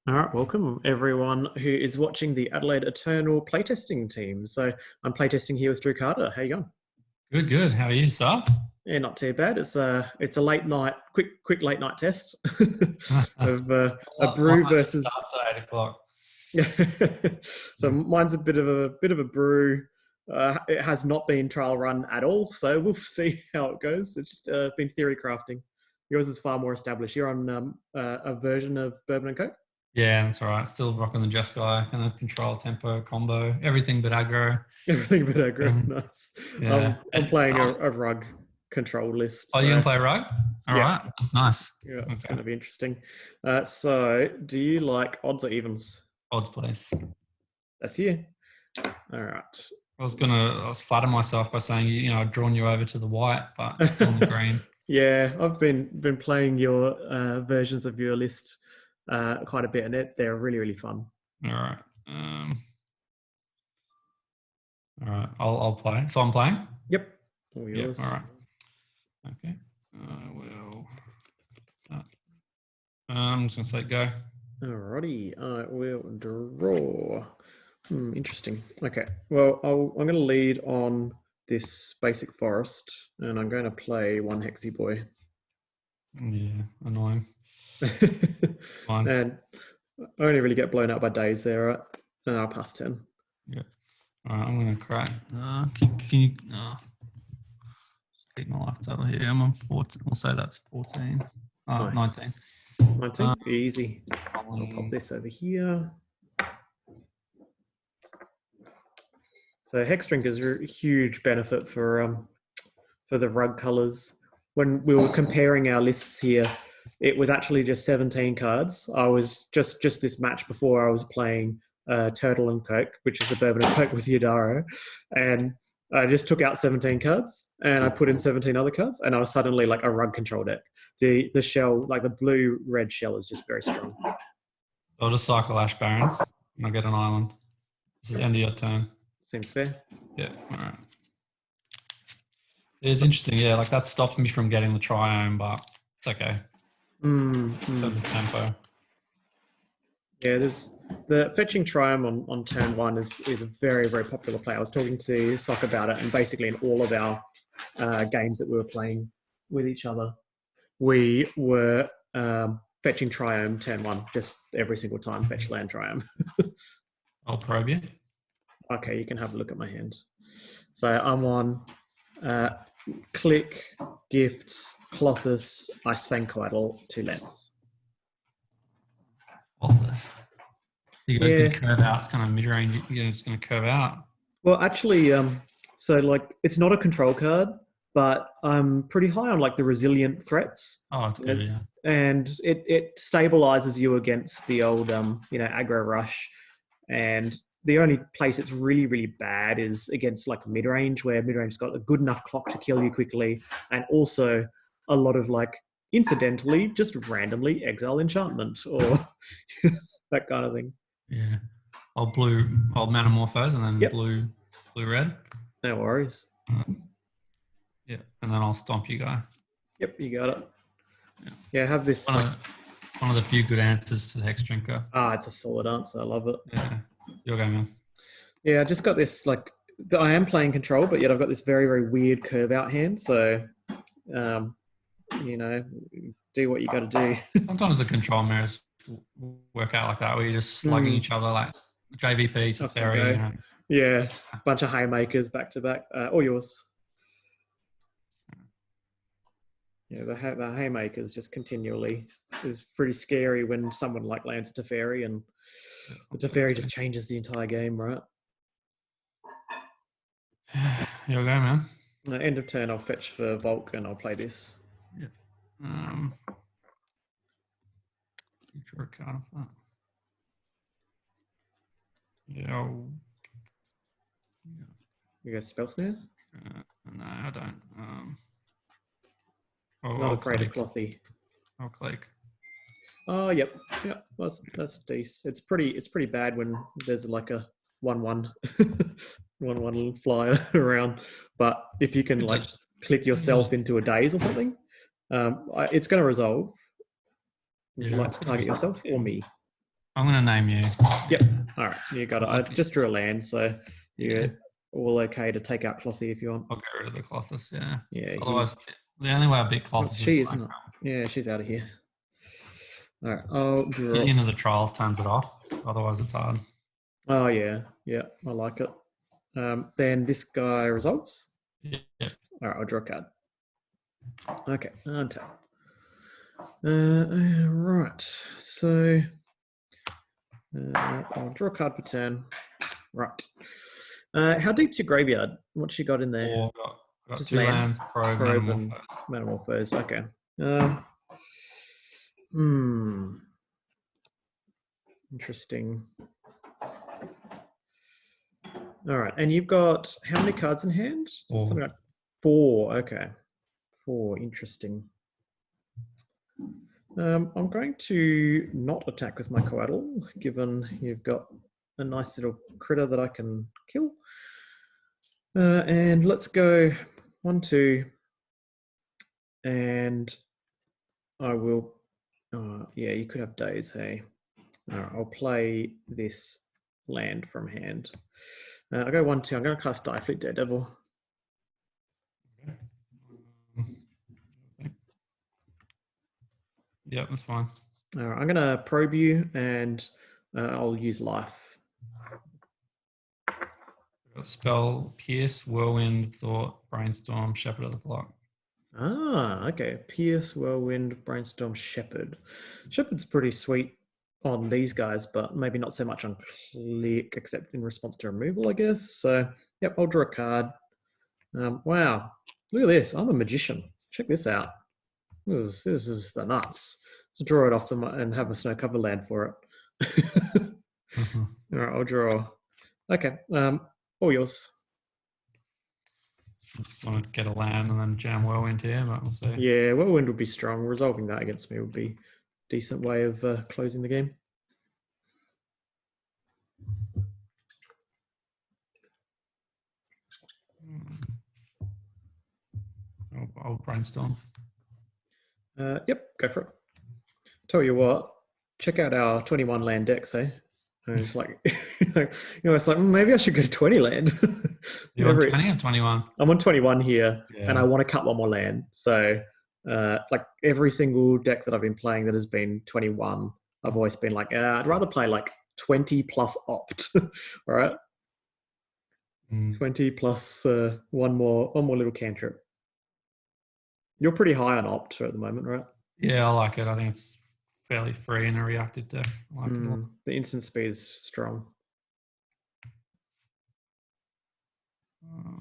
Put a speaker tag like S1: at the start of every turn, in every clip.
S1: All right, welcome everyone who is watching the Adelaide Eternal playtesting team. So I'm playtesting here with Drew Carter. How you going?
S2: Good, good. How are you, sir?
S1: Yeah, not too bad. It's a late night, quick late night test of a brew versus.
S2: Starts at 8 o'clock.
S1: So mine's a bit of a brew. It has not been trial run at all, so we'll see how it goes. It's just been theory crafting. Yours is far more established. You're on a version of Bourbon and Coke.
S2: Yeah, that's all right. Still rocking the Just Guy, kind of control, tempo, combo, everything but aggro.
S1: Everything but aggro. Nice.
S2: Yeah.
S1: I'm playing a rug control list.
S2: Oh,
S1: so,
S2: you're going to play rug? All right. Nice.
S1: Yeah, it's going to be interesting. So, do you like odds or evens?
S2: Odds, please.
S1: That's you. All right.
S2: I was flattering myself by saying, I'd drawn you over to the white, but it's on the green.
S1: Yeah, I've been playing your versions of your list quite a bit, and they're really fun.
S2: All right. All right. I'll play. So I'm playing?
S1: Yep. All yours.
S2: Yep. All right. Okay. Well, I'm just going to say go.
S1: Alrighty. I will draw. Interesting. Okay. Well, I'm going to lead on this basic forest, and I'm going to play one Hexy Boy.
S2: Yeah, annoying.
S1: And I only really get blown out by days there, right? And I'll pass 10.
S2: Yeah. All right, I'm going to crack. Can you keep my life total here? I'm on 14. We'll say that's 14.
S1: Nice.
S2: 19.
S1: 19? Easy. I'll pop this over here. So Hex Drink is a huge benefit for the rug colors. When we were comparing our lists here, it was actually just 17 cards. I was just this match before I was playing Turtle and Coke, which is the Bourbon and Coke with Yadaro, and I just took out 17 cards and I put in 17 other cards, and I was suddenly like a rug control deck. The shell, like the blue-red shell, is just very strong.
S2: I'll just cycle Ash Barrens and I'll get an island. This is the end of your turn.
S1: Seems fair.
S2: Yeah, all right. It's interesting, yeah, like that stopped me from getting the triome, but it's okay. In terms of tempo.
S1: Yeah, there's the fetching triome on turn one is a very popular play. I was talking to Sock about it, and basically in all of our games that we were playing with each other, we were fetching triome turn one, just every single time, fetch land triome.
S2: I'll probe you.
S1: Okay, you can have a look at my hand. So I'm on Clique, Gifts, Clothis, Ice-fang Coatl, 2 lands.
S2: You got a good curve out. It's kind of mid-range. You're just going to curve out.
S1: Well, actually, so like it's not a control card, but I'm pretty high on like the resilient threats.
S2: Oh, it's good, yeah.
S1: And it stabilizes you against the old aggro rush. And the only place it's really bad is against like mid-range, where mid-range's got a good enough clock to kill you quickly, and also a lot of like incidentally just randomly exile enchantment or that kind of thing.
S2: Yeah. I'll Manamorphose and then blue red.
S1: No worries.
S2: Yeah, and then I'll stomp you guy.
S1: Yep, you got it. Yeah, have this.
S2: One of the few good answers to the Hex Drinker.
S1: It's a solid answer. I love it.
S2: Yeah. Your game, man.
S1: Yeah, I just got this, like, I am playing control, but yet I've got this very weird curve out hand. So, do what you got to do.
S2: Sometimes the control mirrors work out like that, where you're just slugging each other like JVP to Fairy.
S1: Yeah, a bunch of haymakers back to back. All yours. Yeah, the haymakers just continually is pretty scary when someone like lands a Teferi, and the Teferi just changes the entire game, right?
S2: Your go, man.
S1: End of turn, I'll fetch for Volk and I'll play this.
S2: Yeah. Draw a card off that. Yeah.
S1: You go Spell Snare?
S2: No, I don't.
S1: Not afraid of Clothy.
S2: I'll Clique.
S1: Oh, yep. That's decent. It's pretty bad when there's like a 1/1 little flyer around. But if you can like click yourself into a daze or something, it's going to resolve. Would you like to target yourself or me?
S2: I'm going to name you.
S1: Yep. All right, you got it. I just drew a land, so you're all okay to take out Clothy if you want.
S2: I'll get rid of the Clothis, yeah.
S1: Yeah,
S2: Otherwise, the only way I beat
S1: well,
S2: Clothis is
S1: she,
S2: like,
S1: isn't it? Yeah, she's out of here. All right, I'll draw.
S2: into the trials turns it off. Otherwise, it's hard.
S1: Oh yeah, yeah, I like it. Then this guy resolves.
S2: Yeah.
S1: All right, I'll draw a card. Okay, untap. Right, so I'll draw a card per turn. Right. How deep's your graveyard? What you got in there?
S2: Or got
S1: Just
S2: two lands, probe
S1: and
S2: Metamorphose.
S1: Metamorphose. Okay. Interesting. All right, and you've got how many cards in hand?
S2: Four.
S1: Something like 4. Okay, 4. Interesting. I'm going to not attack with my Coatl, given you've got a nice little critter that I can kill. And let's go 1, 2, and I will. Yeah, you could have days. Hey, all right, I'll play this land from hand. I'll go 1, 2. I'm going to cast Direfleet Daredevil.
S2: Yeah, that's fine.
S1: All right, I'm going to probe you, and I'll use life.
S2: Spell, Pierce, Whirlwind, Thought, Brainstorm, Shepherd of the Flock.
S1: Ah, okay. Pierce, Whirlwind, Brainstorm, Shepherd. Shepherd's pretty sweet on these guys, but maybe not so much on Clique, except in response to removal, I guess. So, yep, I'll draw a card. Wow, look at this. I'm a magician. Check this out. This is the nuts. Just draw it off them and have a snow cover land for it. All right, I'll draw. Okay, all yours.
S2: I just want to get a land and then jam Whirlwind here, but we'll see.
S1: Yeah, Whirlwind would be strong. Resolving that against me would be a decent way of closing the game.
S2: I'll Brainstorm.
S1: Yep, go for it. Tell you what, check out our 21 land decks, eh? And it's like, it's like maybe I should go to 20 land.
S2: You're on 20 or 21?
S1: I'm on 21 here,
S2: Yeah.
S1: and I want to cut 1 more land. So, like every single deck that I've been playing that has been 21, I've always been like, I'd rather play like 20 plus opt. All right, 20 plus 1 more little cantrip. You're pretty high on opt at the moment, right?
S2: Yeah, I like it. I think it's fairly free in a reactive deck. I like it a lot.
S1: The instant speed is strong.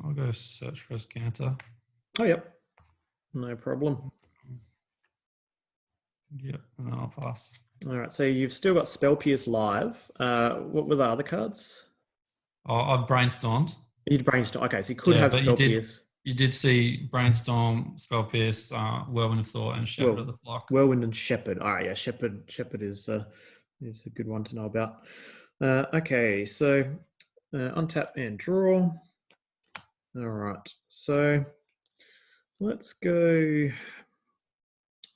S2: I'll go search for a Scanter.
S1: Oh, yep. No problem.
S2: Yep, and then I'll pass.
S1: All right, so you've still got Spell Pierce live. What were the other cards?
S2: Oh, I've brainstormed.
S1: You'd brainstorm. Okay, so you could have Spell Pierce.
S2: You did see Brainstorm, Spell Pierce, Whirlwind of Thought, and Shepherd of the Flock.
S1: Whirlwind and Shepherd. All right, yeah, Shepherd is a good one to know about. Okay, so untap and draw. All right, so let's go. I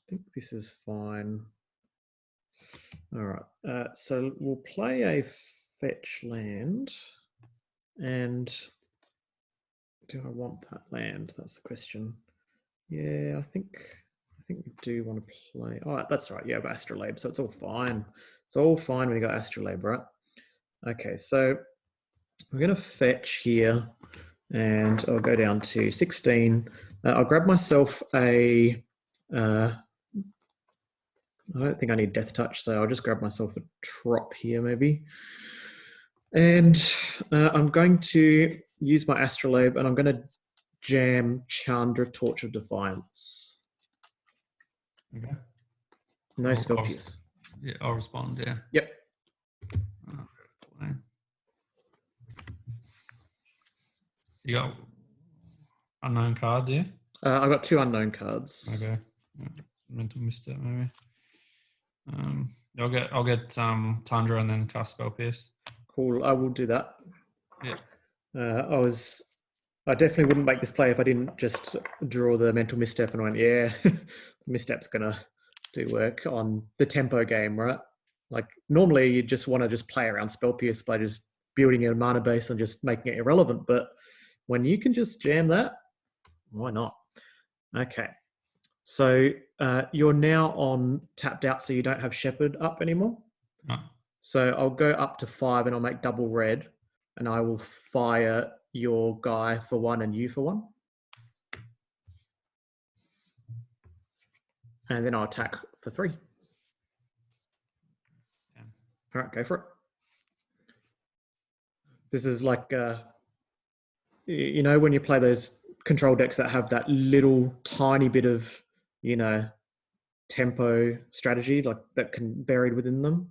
S1: think this is fine. All right, so we'll play a fetch land, and do I want that land? That's the question. Yeah, I think we do want to play. Oh, that's right. Yeah, but Astrolabe, so it's all fine. It's all fine when you got Astrolabe, right? Okay, so we're going to fetch here, and I'll go down to 16. I'll grab myself a. I don't think I need Death Touch, so I'll just grab myself a Trop here, maybe. And I'm going to use my Astrolabe, and I'm going to jam Chandra Torch of Defiance.
S2: Okay.
S1: No Spell Pierce.
S2: Yeah, I'll respond, yeah.
S1: Yep.
S2: You got unknown cards, yeah?
S1: I've got 2 unknown cards.
S2: Okay. Mental Misstep, maybe. I'll get Tundra and then cast Spell Pierce.
S1: Cool. I will do that.
S2: Yeah.
S1: I definitely wouldn't make this play if I didn't just draw the Mental Misstep and went, yeah, Misstep's gonna do work on the tempo game, right? Like normally you just want to just play around Spell Pierce by just building your mana base and just making it irrelevant. But when you can just jam that, why not? Okay. So you're now on tapped out, so you don't have Shepherd up anymore.
S2: No.
S1: So I'll go up to 5 and I'll make double red, and I will fire your guy for 1 and you for 1. And then I'll attack for 3.
S2: Yeah.
S1: All right, go for it. This is like, you know, when you play those control decks that have that little tiny bit of, you know, tempo strategy like that can buried within them.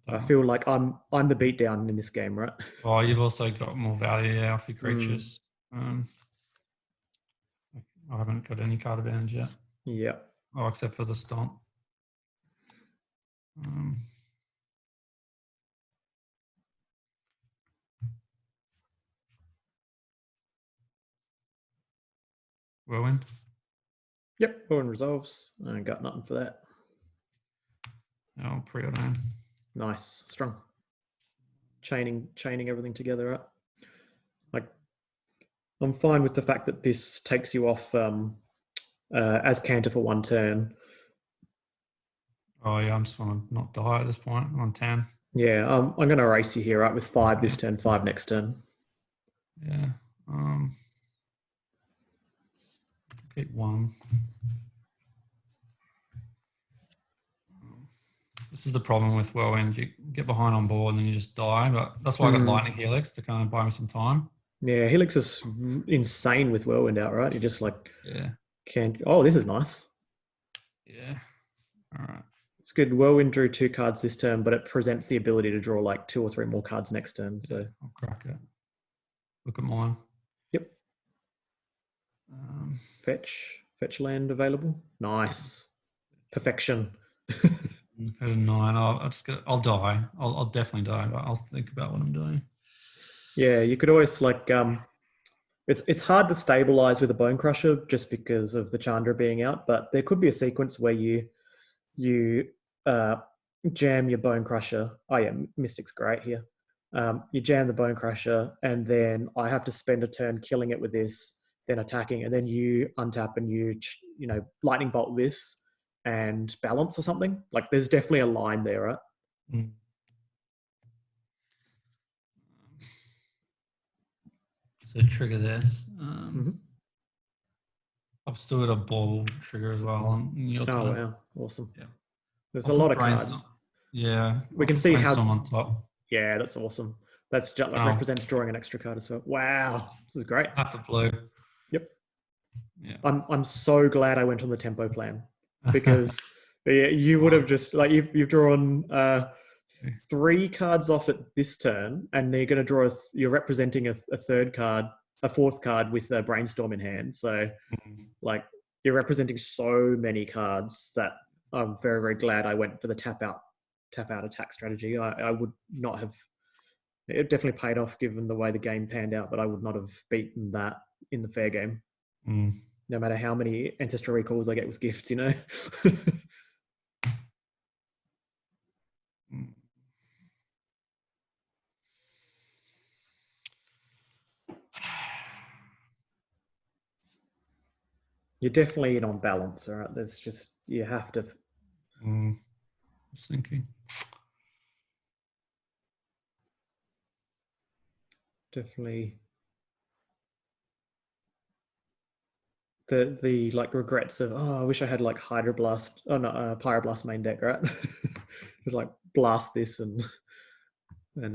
S1: I feel like I'm the beatdown in this game, right?
S2: Oh, you've also got more value off your creatures. I haven't got any card advantage yet.
S1: Yeah.
S2: Oh, except for the stomp. Whirlwind.
S1: Yep, Whirlwind resolves. I ain't got nothing for that.
S2: Oh, preordain.
S1: Nice, strong. Chaining everything together up. Like, I'm fine with the fact that this takes you off as Cantor for 1 turn.
S2: Oh yeah, I just want to not die at this point. I'm on 10.
S1: Yeah, I'm going to erase you here, right? With 5 this turn, 5 next turn.
S2: Yeah. Keep 1. This is the problem with Whirlwind. You get behind on board and then you just die. But that's why I got Lightning Helix to kind of buy me some time.
S1: Yeah, Helix is insane with Whirlwind out, right? You just like can't. Oh, this is nice.
S2: Yeah. All right.
S1: It's good. Whirlwind drew 2 cards this turn, but it presents the ability to draw like 2 or 3 more cards next turn. So
S2: I'll crack it. Look at mine.
S1: Yep. Fetch land available. Nice. Perfection.
S2: At a 9, I'll die. I'll definitely die, but I'll think about what I'm doing.
S1: Yeah, you could always like it's hard to stabilize with a Bonecrusher just because of the Chandra being out, but there could be a sequence where you jam your Bonecrusher. Oh yeah, Mystic's great here. You jam the Bonecrusher, and then I have to spend a turn killing it with this, then attacking, and then you untap and you lightning bolt this and balance or something. Like there's definitely a line there, right?
S2: So trigger this. I've still got a Bauble trigger as well on your turn.
S1: Oh wow, awesome.
S2: Yeah.
S1: There's a lot of cards.
S2: Yeah.
S1: We can see how
S2: on top.
S1: Yeah, that's awesome. That's just like represents drawing an extra card as well. Wow, this is great.
S2: Half the blue.
S1: Yep.
S2: Yeah.
S1: I'm so glad I went on the tempo plan because you would have just like you've drawn 3 cards off at this turn, and you're going to draw you're representing a 3rd card, a 4th card with a brainstorm in hand. So like you're representing so many cards that I'm very, very glad I went for the tap out attack strategy. I would not have. It definitely paid off given the way the game panned out, but I would not have beaten that in the fair game. No matter how many Ancestral Recalls I get with gifts, you know. You're definitely in on balance, all right? There's just, you have to.
S2: I was thinking.
S1: Definitely. The like regrets of, I wish I had like Hydroblast, Pyroblast main deck, right? Just like blast this and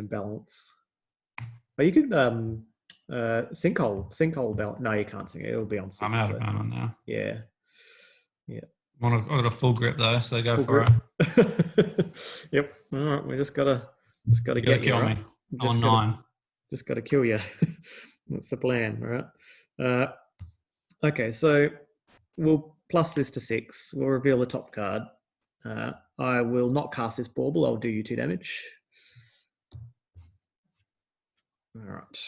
S1: balance. But you could sinkhole balance. No, you can't sink it. It'll be on 6.
S2: I'm out of mana now.
S1: Yeah.
S2: I've got a full grip though, so go for
S1: it. Yep. All right, we just gotta get
S2: kill
S1: you,
S2: me.
S1: Right?
S2: On 9.
S1: Just gotta kill you. That's the plan, all right? Okay, so we'll plus this to 6. We'll reveal the top card. I will not cast this Bauble. I'll do you 2 damage. All right,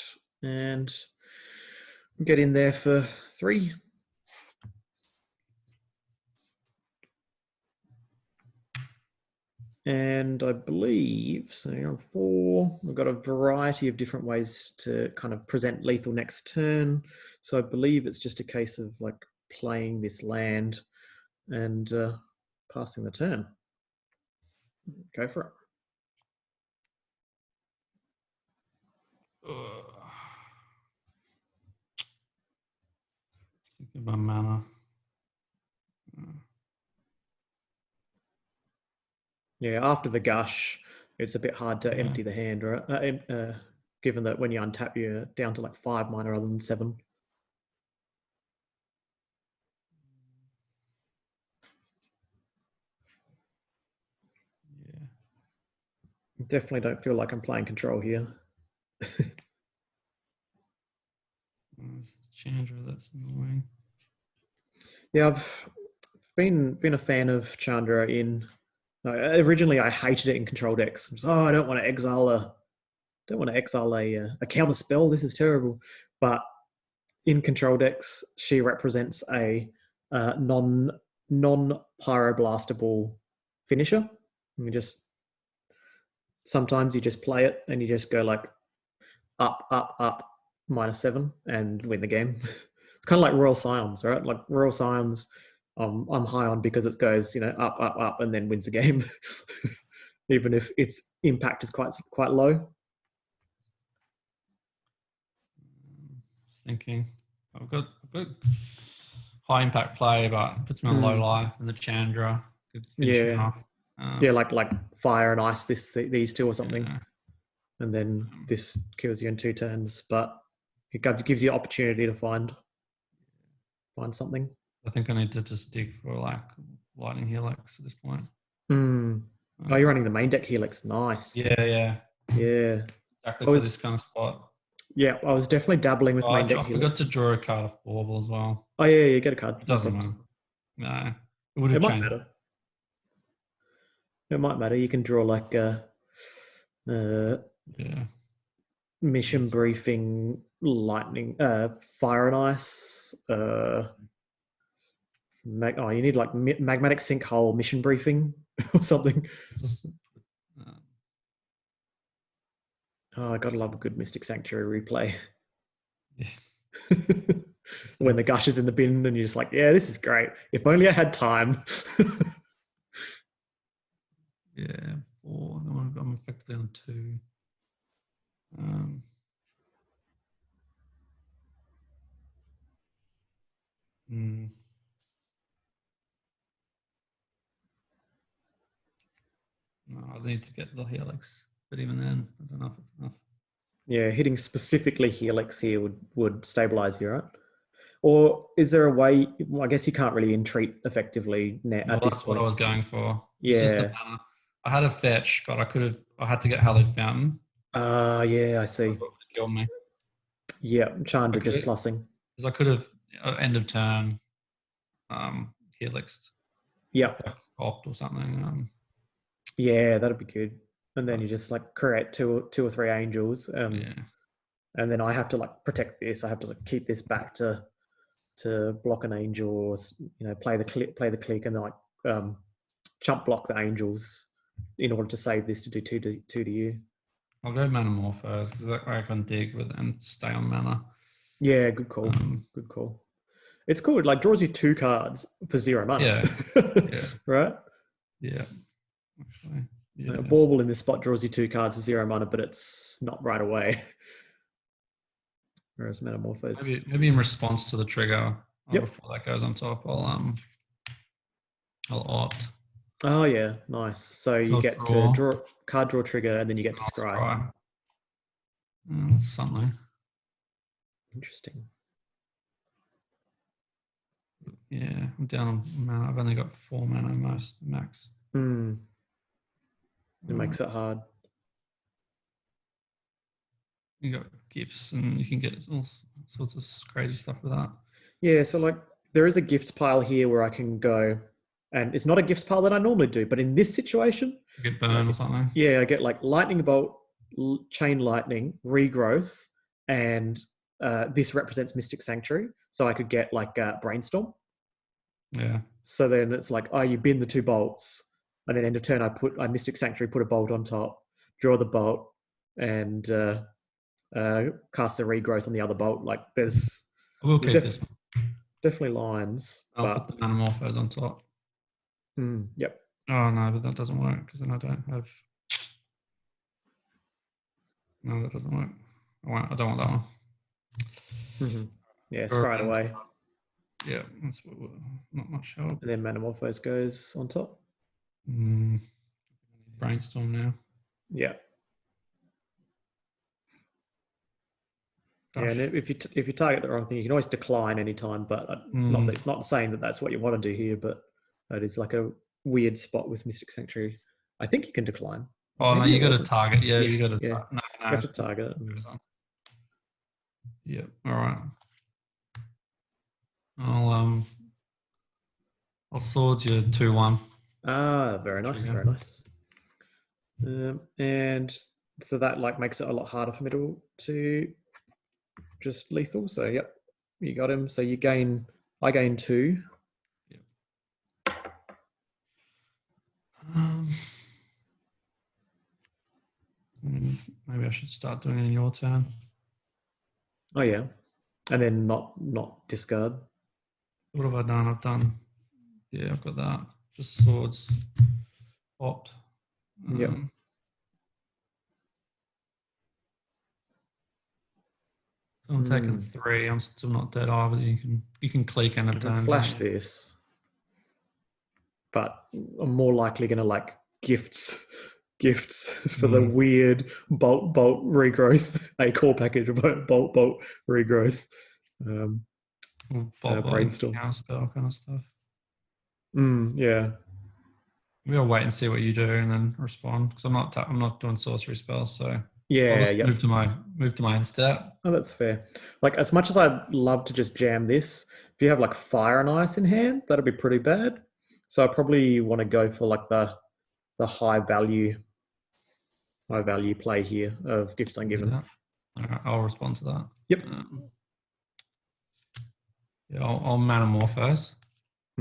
S1: and get in there for 3. And I believe, so on 4, we've got a variety of different ways to kind of present lethal next turn. So I believe it's just a case of like playing this land and passing the turn. Go for it.
S2: Think of my mana.
S1: Yeah, after the gush, it's a bit hard to empty the hand, right? Given that when you untap, you're down to like 5 mana rather than 7.
S2: Yeah.
S1: Definitely don't feel like I'm playing control here.
S2: Chandra, that's annoying.
S1: Yeah, I've been a fan of Chandra in. Originally, I hated it in control decks. I don't want to exile a counterspell. This is terrible. But in control decks, she represents a non pyroblastable finisher. And sometimes you just play it and you just go like up, up, up, -7 and win the game. It's kind of like Royal Scions, right? Like Royal Scions, I'm high on because it goes, up, up, up, and then wins the game, even if its impact is quite low.
S2: Just thinking, I've got high impact play, but puts me on low life, and the Chandra could finish me off.
S1: Yeah, like fire and ice. These two or something, and then this kills you in 2 turns. But it gives you opportunity to find something.
S2: I think I need to just dig for like lightning helix at this point.
S1: Oh, you're running the main deck helix. Nice.
S2: Yeah. Exactly for this kind of spot.
S1: Yeah, I was definitely dabbling with main deck helix.
S2: I forgot to draw a card of Bauble as well.
S1: Oh yeah, you get a card.
S2: It doesn't matter. No, it would have changed.
S1: Might matter. It might matter. You can draw like mission briefing, lightning, fire and ice. You need like magmatic sinkhole mission briefing or something. I gotta love a good Mystic Sanctuary replay. When the gush is in the bin and you're just like, yeah, this is great. If only I had time.
S2: Yeah, 4. I'm effectively on 2. No, I need to get the helix, but even then, I don't know if it's enough.
S1: Yeah, hitting specifically helix here would stabilize you, right? Or is there a way? Well, I guess you can't really entreat effectively at this point.
S2: That's what I was going for.
S1: Yeah.
S2: It's just the mana. I had a fetch, but I had to get Hallowed Fountain.
S1: Yeah, I see.
S2: That's what would kill me.
S1: Yeah, Chandra just plussing.
S2: Because I could have end of turn helixed.
S1: Yeah.
S2: Opt or something.
S1: Yeah, that'd be good. And then you just like create two or 3 angels. And then I have to like protect this. I have to like keep this back to block an angel, or play the clique, and then like chump block the angels in order to save this to do 2 to you.
S2: I'll go mana more first because that way I can dig with it and stay on mana.
S1: Yeah, good call. Good call. It's cool. It like draws you 2 cards for 0 mana.
S2: Yeah.
S1: Right?
S2: Yeah. Actually. Yeah,
S1: Bauble in this spot draws you 2 cards for 0 mana, but it's not right away. Whereas Metamorphose.
S2: Maybe in response to the trigger, before that goes on top, I'll opt.
S1: Oh yeah, nice. So you get to draw trigger, and then you get to scry.
S2: Something.
S1: Interesting.
S2: Yeah, I'm down on mana. I've only got 4 mana max.
S1: It makes it hard.
S2: You got gifts, and you can get all sorts of crazy stuff with that.
S1: Yeah, so like there is a gifts pile here where I can go, and it's not a gifts pile that I normally do, but in this situation,
S2: you get burn or something.
S1: Yeah, I get like lightning bolt, chain lightning, regrowth, and this represents Mystic Sanctuary, so I could get like brainstorm.
S2: Yeah.
S1: So then it's like, you bin the 2 bolts, and then end of turn I Mystic Sanctuary, put a bolt on top, draw the bolt, and cast the regrowth on the other bolt. Like there's
S2: We'll keep this one.
S1: Definitely lines.
S2: I'll put the Manamorphos on top.
S1: Yep.
S2: Oh no, but that doesn't work because then I don't have. No, that doesn't work. I don't want that one.
S1: Yeah, scry it away.
S2: Yeah, that's not much help.
S1: And then Manamorphose goes on top.
S2: Brainstorm now.
S1: Yeah. Yeah, and if you target the wrong thing, you can always decline anytime. But not saying that that's what you want to do here, but that is like a weird spot with Mystic Sanctuary. I think you can decline.
S2: Oh no, you got to target. Yeah, you got to.
S1: Yeah.
S2: No,
S1: you have to target it.
S2: Yeah. All right. I'll swords you 2-1.
S1: Ah, very nice, very nice. And so that like makes it a lot harder for me to just lethal. So yep, you got him. So I gain 2.
S2: Yep. Maybe I should start doing it in your turn.
S1: Oh yeah, and then not discard.
S2: What have I done? I've got that. Just swords. Opt.
S1: Yep.
S2: I'm taking 3. I'm still not dead either. You can clique and a turn.
S1: Flash this, but I'm more likely going to like gifts for the weird bolt regrowth, a core package of bolt regrowth. Brainstorm,
S2: counterspell kind of stuff.
S1: Yeah.
S2: We'll wait and see what you do and then respond because I'm not doing sorcery spells, so
S1: yeah.
S2: I'll just move to my Misstep.
S1: Oh, that's fair. Like as much as I'd love to just jam this, if you have like fire and ice in hand, that'd be pretty bad. So I probably want to go for like the high value play here of Gifts Ungiven.
S2: All right, I'll respond to that.
S1: Yep.
S2: Yeah, I'll Manamorphose.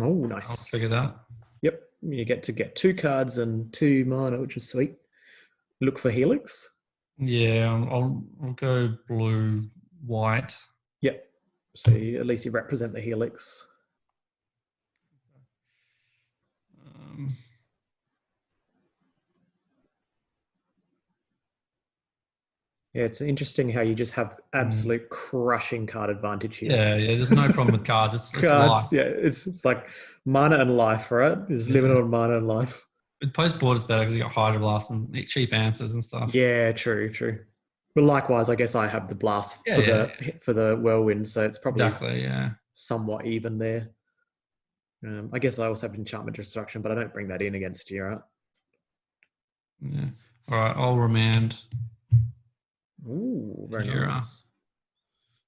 S1: Oh, nice.
S2: I'll trigger that.
S1: Yep. You get to get 2 cards and 2 mana, which is sweet. Look for Helix.
S2: Yeah, I'll go blue, white.
S1: Yep. So at least you represent the Helix. Yeah, it's interesting how you just have absolute crushing card advantage here.
S2: Yeah, there's no problem with cards. It's
S1: cards,
S2: life.
S1: Yeah, it's like mana and life, right? It's limited on mana and life.
S2: With post board, it's better because you got Hydroblast and cheap answers and stuff.
S1: Yeah, true. But likewise, I guess I have the blast for the whirlwind, so it's probably somewhat even there. I guess I also have enchantment destruction, but I don't bring that in against you, right?
S2: Yeah. All right, I'll remand.
S1: Ooh, very nice.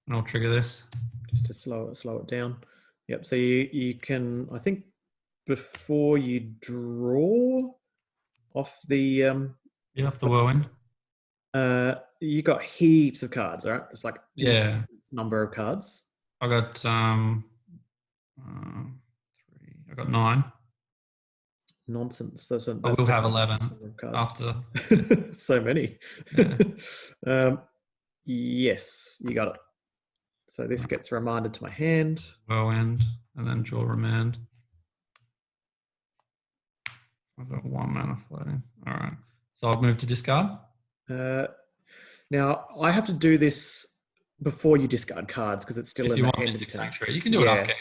S2: And I'll trigger this
S1: just to slow it down. Yep. So you can, I think, before you draw off the
S2: off the whirlwind.
S1: You got heaps of cards, right? It's like number of cards.
S2: I got 3. I got 9.
S1: Nonsense.
S2: I will have 11 after.
S1: So many.
S2: Yeah.
S1: Yes, you got it. So this gets remanded to my hand.
S2: Whirlwind, and then draw remand. I've got 1 mana floating. All right. So I'll move to discard.
S1: Now I have to do this before you discard cards because it's still
S2: if
S1: in
S2: you
S1: the
S2: want
S1: end
S2: Mystic
S1: of turn.
S2: Sanctuary, you can do it upkeep.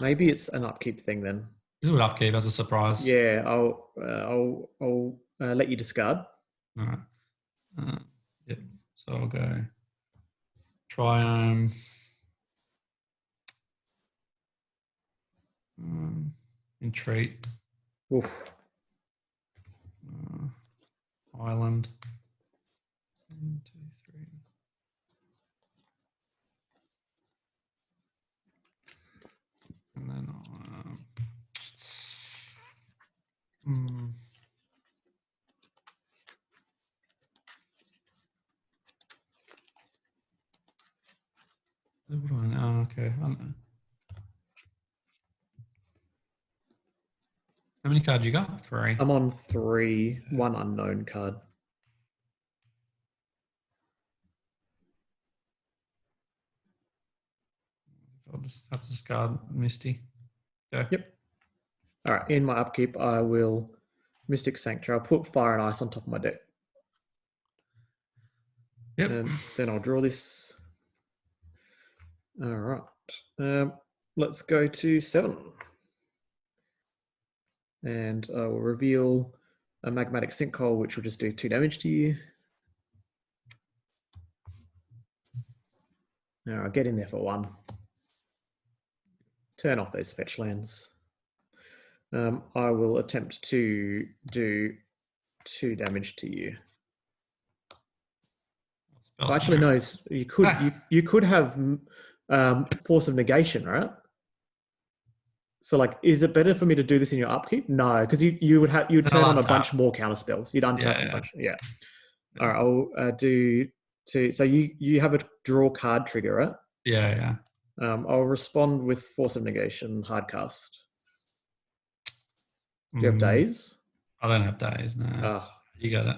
S1: Maybe it's an upkeep thing then.
S2: This is upkeep as a surprise.
S1: Yeah, I'll let you discard.
S2: All right. Yep. So I'll go Triome. Entreat.
S1: Oof.
S2: Island. 1, 2, 3. And then what do I know? Okay. I don't know. How many cards you got? 3.
S1: I'm on 3, 1 unknown card.
S2: I'll just have to discard Misty. Go.
S1: Yep. All right, in my upkeep, I will Mystic Sanctuary. I'll put Fire and Ice on top of my deck.
S2: Yep.
S1: And then I'll draw this. All right. Let's go to 7. And I will reveal a Magmatic Sinkhole, which will just do 2 damage to you. Now I'll get in there for 1. Turn off those fetch lands. I will attempt to do 2 damage to you. Well, actually, no. You could have Force of Negation, right? So, like, is it better for me to do this in your upkeep? No, because you would turn on a bunch more counter spells. You'd untap a bunch. Yeah. All right. I'll do 2. So you have a draw card trigger, right?
S2: Yeah.
S1: I'll respond with Force of Negation, hard cast. Do you have days?
S2: I don't have days, no.
S1: Oh.
S2: You got it.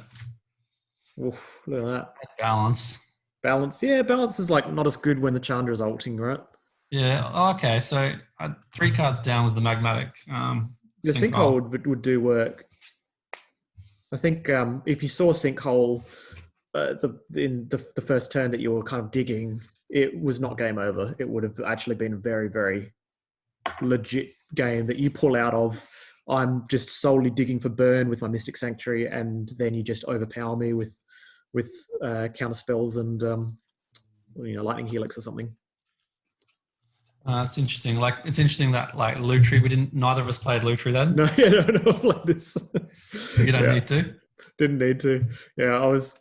S1: Oof, look at that.
S2: Balance.
S1: Balance. Yeah, balance is like not as good when the Chandra's ulting, right?
S2: Yeah. Okay. So 3 cards down was the Magmatic.
S1: The Sinkhole would do work. I think if you saw Sinkhole in the first turn that you were kind of digging, it was not game over. It would have actually been a very, very legit game that you pull out of. I'm just solely digging for burn with my Mystic Sanctuary, and then you just overpower me with counter spells and Lightning Helix or something.
S2: It's interesting. Like, it's interesting that like Lutri, neither of us played Lutri then.
S1: No, like this.
S2: You don't need to.
S1: Didn't need to. Yeah, I was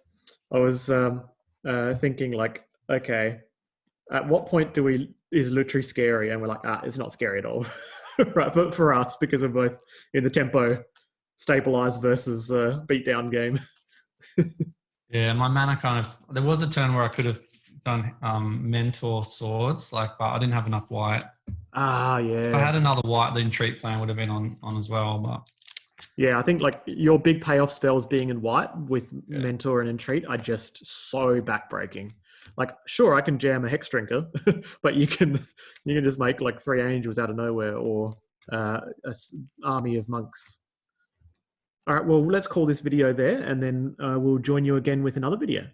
S1: thinking like, okay, at what point is Lutri scary? And we're like, it's not scary at all. Right, but for us, because we're both in the tempo stabilized versus beatdown game.
S2: Yeah, my mana there was a turn where I could have done Mentor Swords, but I didn't have enough white.
S1: Yeah.
S2: If I had another white, the Entreat Flame would have been on as well. But
S1: yeah, I think like your big payoff spells being in white with Mentor and Entreat are just so backbreaking. Like, sure, I can jam a Hex Drinker, but you can just make like 3 angels out of nowhere or an army of monks. All right, well, let's call this video there, and then we'll join you again with another video.